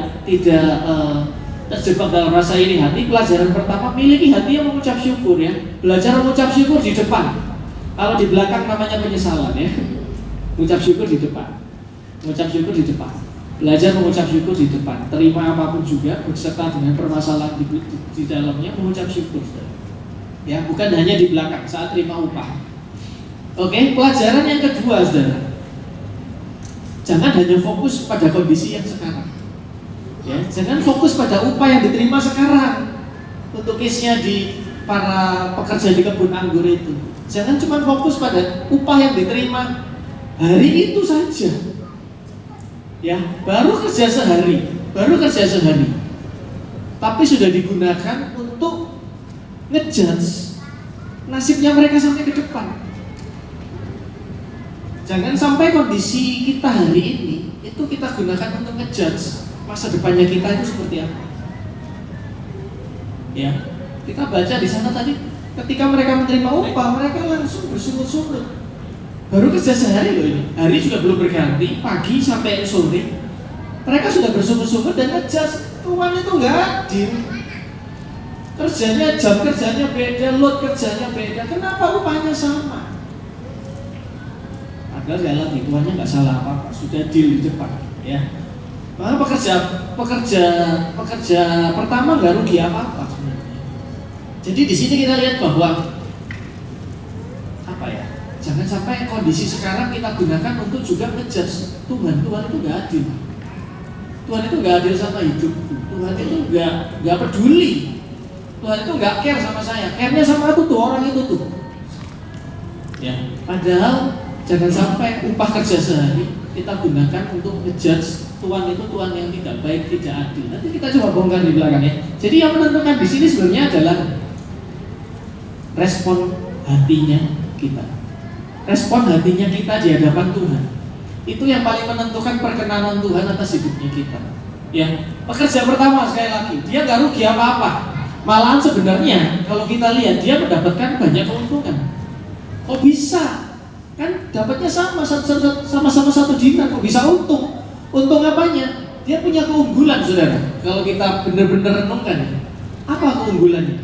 terjebak dalam rasa iri hati? Pelajaran pertama, miliki hati yang mengucap syukur ya. Belajar mengucap syukur di depan. Kalau di belakang namanya penyesalan ya. Mengucap syukur di depan. Mengucap syukur di depan. Belajar mengucap syukur di depan. Terima apapun juga berserta dengan permasalahan di dalamnya, mengucap syukur. Ya, bukan hanya di belakang saat terima upah. Oke, pelajaran yang kedua, saudara. Jangan hanya fokus pada kondisi yang sekarang. Ya, jangan fokus pada upah yang diterima sekarang. untuk case-nya di para pekerja di kebun anggur itu. Jangan cuma fokus pada upah yang diterima hari itu saja. Ya, baru kerja sehari. Tapi sudah digunakan untuk ngejudge nasibnya mereka sampai ke depan. Jangan sampai kondisi kita hari ini itu kita gunakan untuk ngejudge masa depannya kita itu seperti apa. Ya, kita baca di sana tadi, ketika mereka menerima upah, mereka langsung bersungut-sungut. Baru kerja sehari loh ini, hari juga belum berganti, pagi sampai sore. Mereka sudah bersungut-sungut dan ngejudge, Tuhan itu nggak adil. Jam kerjanya beda, load kerjanya beda. Kenapa upahnya sama? Padahal sekali lagi Tuhannya nggak salah apa-apa, sudah deal di depan, ya. Maka pekerja pertama nggak rugi apa-apa sebenarnya. Jadi di sini kita lihat bahwa apa ya? Jangan sampai kondisi sekarang kita gunakan untuk juga ngejudge Tuhan. Tuhan itu nggak adil. Tuhan itu nggak adil sama hidupku. Tuhan itu nggak peduli. Tuhan itu nggak care sama saya. Care-nya sama aku tuh orang itu tuh. Ya, padahal jangan sampai upah kerja sehari kita gunakan untuk ngejudge Tuhan itu Tuhan yang tidak baik, tidak adil. Nanti kita coba bongkar di belakang ya. Jadi yang menentukan di sini sebenarnya adalah respon hatinya kita. Respon hatinya kita di hadapan Tuhan. Itu yang paling menentukan perkenanan Tuhan atas hidupnya kita. Ya, pekerja pertama sekali lagi, dia nggak rugi apa-apa. Malahan sebenarnya kalau kita lihat dia mendapatkan banyak keuntungan. Kok bisa? Kan dapatnya sama-sama 1 dinar, kok bisa untung? Untung apanya? Dia punya keunggulan, saudara. Kalau kita benar-benar renungkan ya, apa keunggulannya?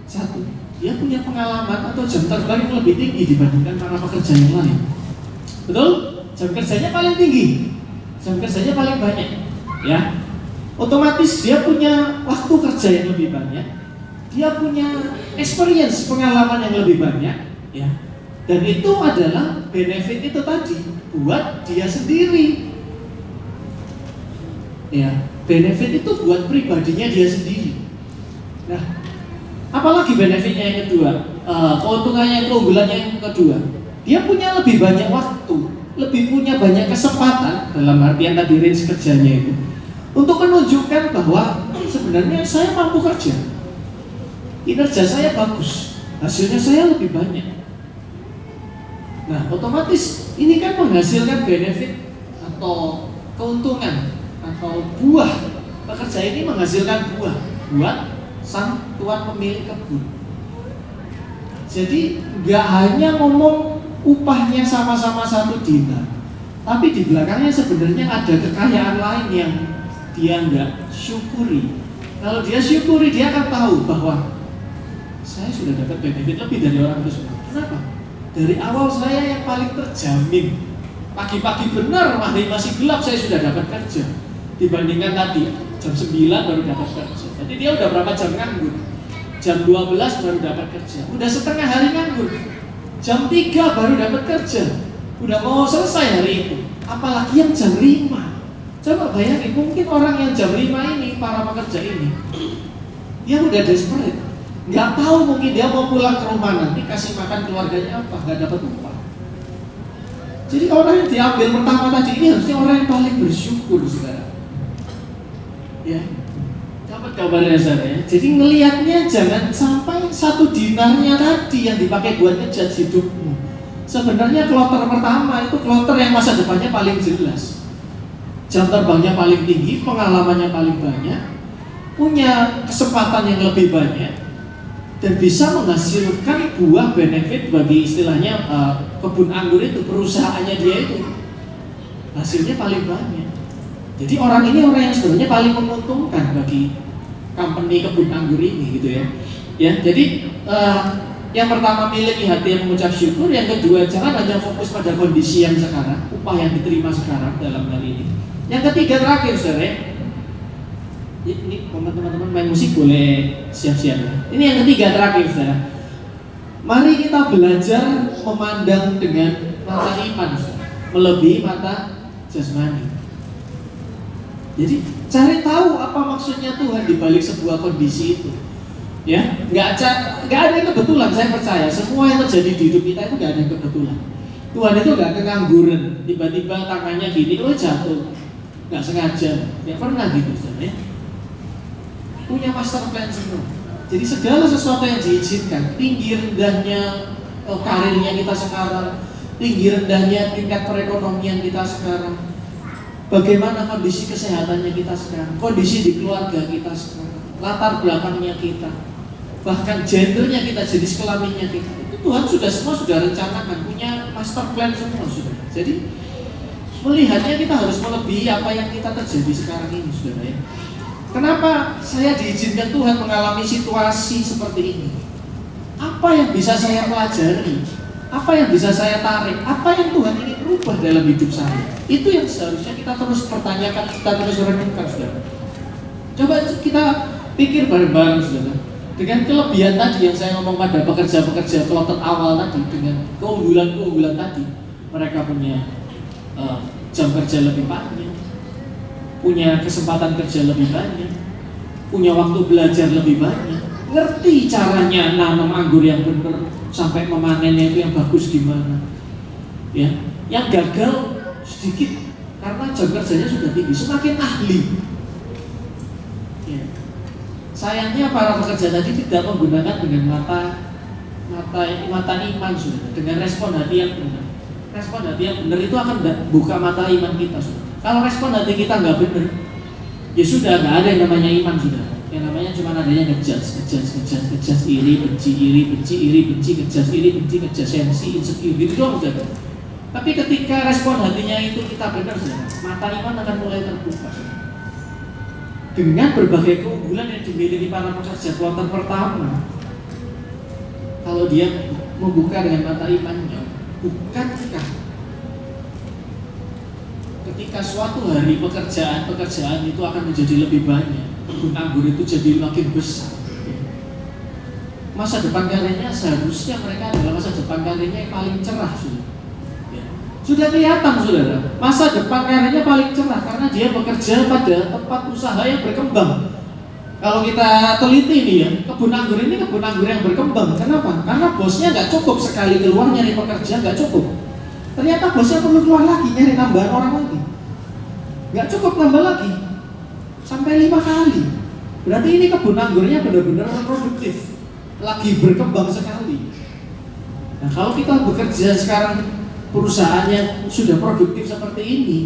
1, dia punya pengalaman atau jam terbang yang lebih tinggi dibandingkan para pekerja yang lain. Betul? Jam kerjanya paling tinggi, jam kerjanya paling banyak, ya. Otomatis dia punya waktu kerja yang lebih banyak, dia punya experience, pengalaman yang lebih banyak, ya. Dan itu adalah benefit itu tadi buat dia sendiri. Ya, benefit itu buat pribadinya dia sendiri. Nah, apalagi benefitnya yang kedua, keuntungannya, keunggulannya yang kedua, dia punya lebih banyak waktu, lebih punya banyak kesempatan dalam artian tadi range kerjanya itu untuk menunjukkan bahwa sebenarnya saya mampu kerja, kinerja saya bagus, hasilnya saya lebih banyak. Nah, otomatis ini kan menghasilkan benefit atau keuntungan atau buah. Pekerja ini menghasilkan buah buat sang tuan pemilik kebun. Jadi nggak hanya ngomong upahnya sama-sama 1 dinar, tapi di belakangnya sebenarnya ada kekayaan lain yang dia nggak syukuri. Kalau dia syukuri, dia akan tahu bahwa saya sudah dapat benefit lebih dari orang itu semua. Kenapa? Dari awal saya yang paling terjamin. Pagi-pagi benar, masih gelap saya sudah dapat kerja. Dibandingkan tadi, jam 9 baru dapat kerja. Jadi dia udah berapa jam nganggur? Jam 12 baru dapat kerja. Udah setengah hari nganggur. Jam 3 baru dapat kerja. Udah mau selesai hari itu. Apalagi yang jam 5. Coba bayangin, mungkin orang yang jam 5 ini, para pekerja ini, dia udah desperate. Nggak tahu, mungkin dia mau pulang ke rumah nanti kasih makan keluarganya apa, nggak dapat upah. Jadi orang yang diambil pertama tadi ini harusnya orang yang paling bersyukur, saudara. Ya, dapat kabarnya saudara. Jadi ngelihatnya jangan sampai 1 dinarnya tadi yang dipakai buat ngejudge hidupmu. Sebenarnya kloter pertama itu kloter yang masa depannya paling jelas, jam terbangnya paling tinggi, pengalamannya paling banyak, punya kesempatan yang lebih banyak, dan bisa menghasilkan buah benefit bagi istilahnya kebun anggur itu, perusahaannya dia itu hasilnya paling banyak. Jadi orang ini orang yang sebenarnya paling menguntungkan bagi company kebun anggur ini gitu ya. Ya, jadi yang pertama miliki hati yang mengucap syukur, yang kedua jangan hanya fokus pada kondisi yang sekarang, upah yang diterima sekarang dalam hal ini. Yang ketiga terakhir saudara, ini teman-teman main musik boleh siap-siap ya. Ini yang ketiga terakhir saudara. Mari kita belajar memandang dengan mata iman, saudara, melebihi mata jasmani. Jadi cari tahu apa maksudnya Tuhan di balik sebuah kondisi itu. Ya, nggak ada yang kebetulan. Saya percaya semua yang terjadi di hidup kita itu nggak ada yang kebetulan. Tuhan itu nggak kengangguran, tiba-tiba tangannya gini, jatuh, nggak sengaja, nggak pernah gitu, ya. Punya master plan semua. Jadi segala sesuatu yang diizinkan, tinggi rendahnya karirnya kita sekarang, tinggi rendahnya tingkat perekonomian kita sekarang, bagaimana kondisi kesehatannya kita sekarang, kondisi di keluarga kita sekarang, latar belakangnya kita, bahkan gendernya kita, jenis kelaminnya kita, itu Tuhan sudah rencanakan, punya master plan semua sudah. Jadi melihatnya kita harus melebihi apa yang kita terjadi sekarang ini, saudara ya. Kenapa saya diizinkan Tuhan mengalami situasi seperti ini? Apa yang bisa saya pelajari? Apa yang bisa saya tarik? Apa yang Tuhan ingin rubah dalam hidup saya? Itu yang seharusnya kita terus pertanyakan, kita terus renungkan, saudara. Coba kita pikir bareng-bareng, saudara. Dengan kelebihan tadi yang saya ngomong pada pekerja-pekerja kloter awal tadi, dengan keunggulan-keunggulan tadi, mereka punya jam kerja lebih panjang, punya kesempatan kerja lebih banyak, punya waktu belajar lebih banyak, ngerti caranya nanam anggur yang benar sampai memanennya itu yang bagus gimana. Ya, yang gagal sedikit karena jam kerjanya sudah tinggi, semakin ahli. Ya. Sayangnya para pekerja tadi tidak menggunakan dengan mata iman, sudah, dengan respon hati yang benar. Respon hati yang benar itu akan buka mata iman kita, sudah. Kalau respon hati kita nggak benar, ya sudah, nggak ada yang namanya iman, sudah. Yang namanya cuma adanya ngejudge, iri, benci, ngejudge, sensi, insecure, gitu doang, sudah. Tapi ketika respon hatinya itu kita benar, sudah, mata iman akan mulai terbuka, sudah. Dengan berbagai keunggulan yang dimiliki para pekerja kloter pertama, kalau dia membuka dengan mata imannya, bukankah ketika suatu hari pekerjaan itu akan menjadi lebih banyak, kebun anggur itu jadi makin besar, masa depan karirnya seharusnya mereka adalah masa depan karirnya yang paling cerah, sudah. Sudah kelihatan, saudara, masa depan karirnya paling cerah karena dia bekerja pada tempat usaha yang berkembang. Kalau kita teliti nih ya, kebun anggur ini kebun anggur yang berkembang. Kenapa? Karena bosnya nggak cukup sekali keluar nyari pekerja, nggak cukup. Ternyata bosnya perlu keluar lagi nyari tambahan orang lagi. Nggak cukup nambah lagi, sampai 5 kali. Berarti ini kebun anggurnya benar-benar produktif, lagi berkembang sekali. Nah, kalau kita bekerja sekarang, perusahaannya sudah produktif seperti ini,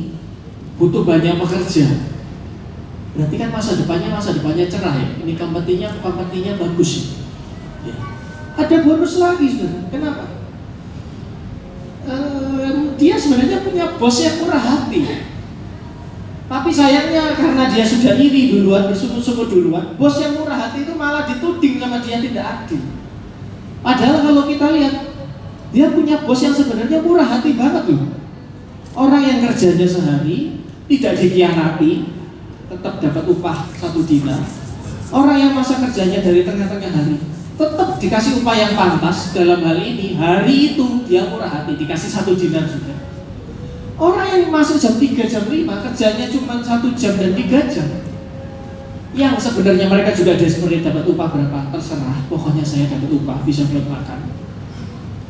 butuh banyak pekerja, berarti kan masa depannya cerah ya. Ini kompetinya bagus ya. Ada bonus lagi, saudara. Kenapa? Dia sebenarnya punya bos yang murah hati, tapi sayangnya karena dia sudah iri duluan, bersungut-sungut duluan, bos yang murah hati itu malah dituding sama dia tidak adil. Padahal kalau kita lihat, dia punya bos yang sebenarnya murah hati banget loh. Orang yang kerjanya sehari tidak dikhianati, tetap dapat upah 1 dinar. Orang yang masa kerjanya dari tengah-tengah hari tetap dikasih upah yang pantas. Dalam hal ini, hari itu dia murah hati, dikasih 1 dinar juga. Orang yang masuk jam 3, jam 5, kerjanya cuma 1 jam dan 3 jam, yang sebenarnya mereka juga desperate dapat upah berapa, terserah, pokoknya saya dapat upah, bisa buat makan.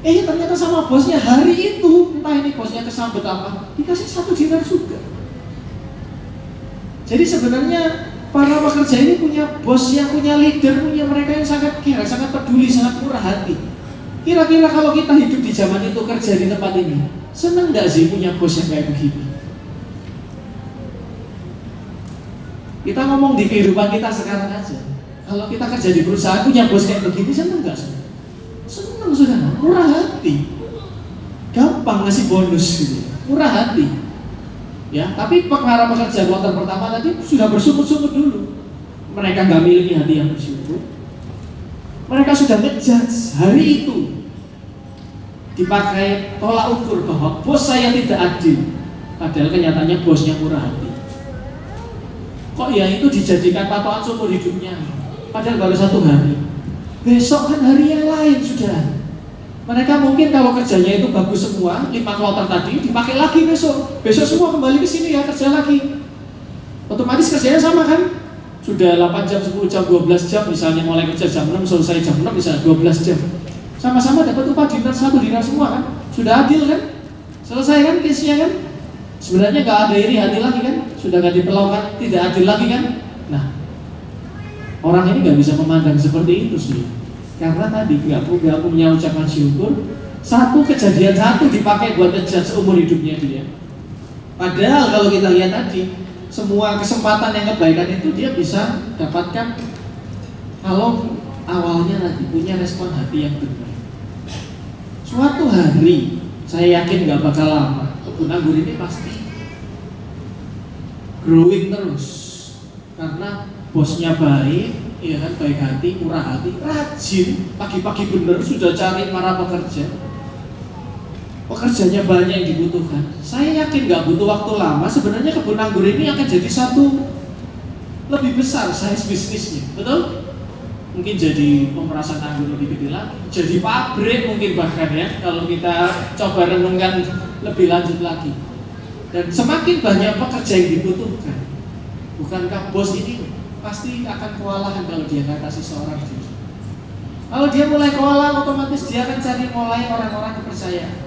Ternyata sama bosnya hari itu, entah ini bosnya kesambet apa, dikasih 1 dinar juga. Jadi sebenarnya para pekerja ini punya bos yang punya leader, punya mereka yang sangat care, sangat peduli, sangat murah hati. Kira-kira kalau kita hidup di zaman itu, kerja di tempat ini, seneng gak sih punya bos yang kayak begini? Kita ngomong di kehidupan kita sekarang aja. Kalau kita kerja di perusahaan punya bos kayak begini, seneng gak sih? Seneng, saudara, murah hati, gampang ngasih bonus gitu, murah hati. Ya, tapi para pekerja kloter pertama tadi sudah bersungut-sungut dulu. Mereka nggak miliki hati yang bersyukur. Mereka sudah ngejudge hari itu, dipakai tolak ukur bahwa bos saya tidak adil. Padahal kenyataannya bosnya murah hati. Kok ya itu dijadikan patokan seumur hidupnya? Padahal baru 1 hari. Besok kan hari yang lain, sudah. Mereka mungkin kalau kerjanya itu bagus semua, 5 kloter tadi dipakai lagi besok semua kembali ke sini ya, kerja lagi. Otomatis kerjanya sama kan? sudah 8 jam, 10 jam, 12 jam, misalnya mulai kerja jam 6, selesai jam 6, misalnya 12 jam. Sama-sama dapat upah dinar, 1 dinar semua kan? Sudah adil kan? Selesai kan case-nya kan? Sebenarnya nggak ada iri hati lagi kan? Sudah nggak diperlakukan, tidak adil lagi kan? Nah, orang ini nggak bisa memandang seperti itu sih. Karena tadi nggak punya ucapan syukur. Satu kejadian satu dipakai buat ngejudge seumur hidupnya dia. Padahal kalau kita lihat tadi, semua kesempatan yang kebaikan itu dia bisa dapatkan kalau awalnya nanti punya respon hati yang benar. Suatu hari, saya yakin nggak bakal lama, kebun anggur ini pasti growing terus karena bosnya baik, ya kan, baik hati, murah hati, rajin, pagi-pagi bener sudah cari para pekerja. Pekerjanya banyak yang dibutuhkan. Saya yakin nggak butuh waktu lama. Sebenarnya kebun anggur ini akan jadi satu lebih besar size bisnisnya, betul? Mungkin jadi pemerasan anggur lebih gede lagi, jadi pabrik mungkin bahkan ya, kalau kita coba renungkan lebih lanjut lagi. Dan semakin banyak pekerja yang dibutuhkan, bukankah bos ini pasti akan kewalahan kalau dia nggak kasih seorang diri. Kalau dia mulai kewalahan, otomatis dia akan cari mulai orang-orang kepercayaan.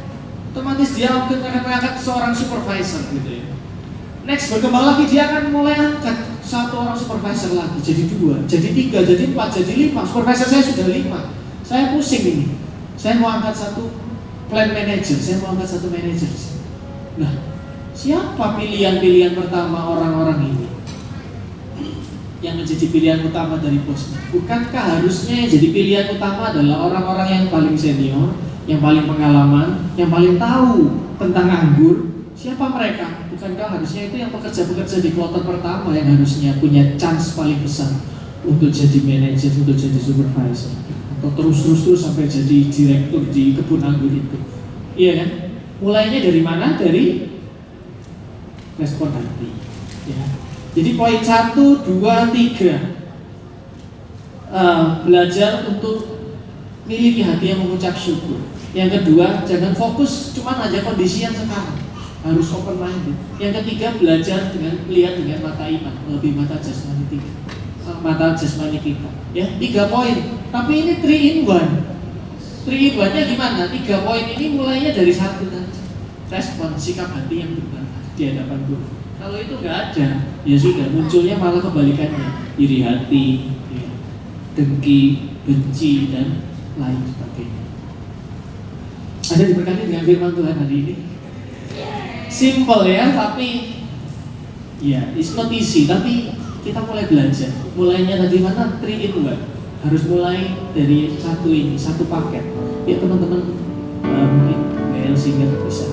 Otomatis dia mungkin akan mengangkat seorang supervisor gitu ya. Next berkembang lagi dia akan mulai angkat satu orang supervisor lagi, jadi 2, jadi 3, jadi 4, jadi 5. Supervisor saya sudah 5. Saya pusing ini. Saya mau angkat satu plan manager, saya mau angkat satu manager. Nah, siapa pilihan-pilihan pertama orang-orang ini? Yang menjadi pilihan utama dari bosnya. Bukankah harusnya yang jadi pilihan utama adalah orang-orang yang paling senior, yang paling pengalaman, yang paling tahu tentang anggur? Siapa mereka? Bukankah harusnya itu yang pekerja-pekerja di kloter pertama yang harusnya punya chance paling besar untuk jadi manajer, untuk jadi supervisor, atau terus sampai jadi direktur di kebun anggur itu? Iya kan? Mulainya dari mana? Dari respon hati. Ya. Jadi poin 1, 2, 3 belajar untuk miliki hati yang mengucap syukur. Yang kedua, jangan fokus cuma aja kondisi yang sekarang, harus open minded. Yang ketiga, belajar dengan lihat dengan mata iman, lebih mata jasmani kita. Ya, 3 poin. Tapi ini 3 in 1. 3 in 1-nya gimana? 3 poin ini mulainya dari 1 tadi. Respon sikap hati yang benar di hadapan Tuhan. Kalau itu nggak ada, ya sudah, munculnya malah kebalikannya, iri hati, ya, dengki, benci, dan lain sebagainya. Ada diberkati dengan firman Tuhan hari ini. Simple ya, tapi ya, it's not easy, tapi kita mulai belajar. Mulainya dari mana? 3 in 1. Harus mulai dari satu paket. Ya teman-teman, mungkin GL Singer bisa